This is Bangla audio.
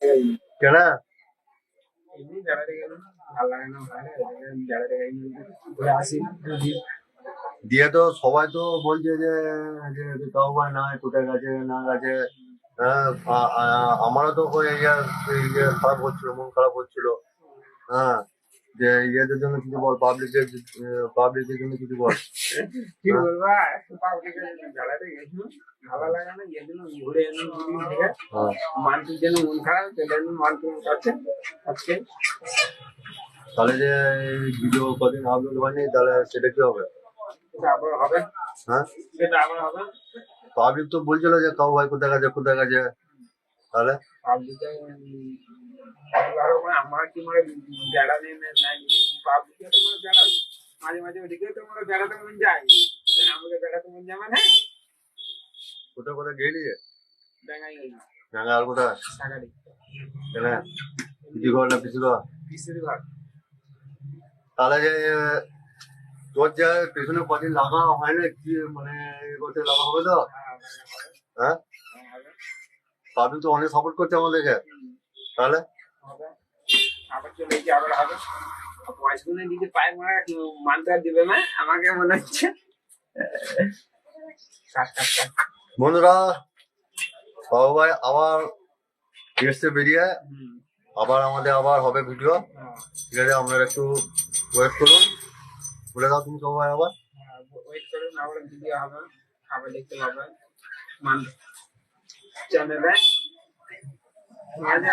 কেন এমনি বেড়াতে গেলাম, ভালো লাগে না ওখানে, বেড়াতে গেলাম, ঘুরে আসি দুদিন। দিয়ে তো সবাই তো বলছে যে কাউ ভাই না কোথায় গেছে না গেছে। হ্যাঁ, আমারও তো ওই ইয়ে খারাপ হচ্ছিল, মন খারাপ হচ্ছিল। হ্যাঁ, যে ইয়েদের জন্য কিছু বল, পাবলিকের জন্য কিছু বল। কি হ্যাঁ, বলবা, পাবলিকে বেড়াতে গেছিল, ভালো লাগে না, গেছিল ঘুরে এলাম দুদিন থেকে। হ্যাঁ। মানসির জন্য মন খারাপ, চলে এলাম মানসির কাছে আজকে। তাহলে যে ভিডিও কদিন আপলোড হয়নি, তাহলে সেটা কি হবে? সেটা আবার হবে, হ্যাঁ, সেটা আবার হবে। পাবলিক তো বলছিল যে কাউ ভাই কোথায় গেছে কোথায় গেছে। তাহলে পাবলিকে আমার কি মানে বেড়াতে নাই, পাবলিকে তো মানে বেড়াবে মাঝে মাঝে, ওদিকে তো মানে বেড়াতে মন যায়, আমাকে বেড়াতে মন যাবে না। কোথায় কোথায় গেলি যে ব্যাঙ্গাই গেল জায়গা আর কোথায়? সাগারি, কেন পিসি ঘর না পিসি ঘর? পিসির ঘর। তাহলে যে তোর যে পেছনে কদিন লাগা হয় না কি মানে করতে লাগা হবে তো? হ্যাঁ, পাবলিক তো অনেক সাপোর্ট করছে আমাদেরকে। তাহলে হবে, আবার চলে গিয়ে আবার হবে। বয়স গুলো দিকে পায়ে মারা মানতে আর দিবে না আমাকে মনে হচ্ছে। কাট কাট কাট। বন্ধুরা, বাবু ভাই আবার এসছে বেরিয়ে, আবার আমাদের আবার হবে ভিডিও। ঠিক আছে, আপনারা একটু ওয়েট করুন। বলে দাও তুমি বাবু ভাই আবার। ওয়েট করুন, আবার ভিডিও হবে, আবার দেখতে পাবেন মান চ্যানেলে। ঠিক আছে।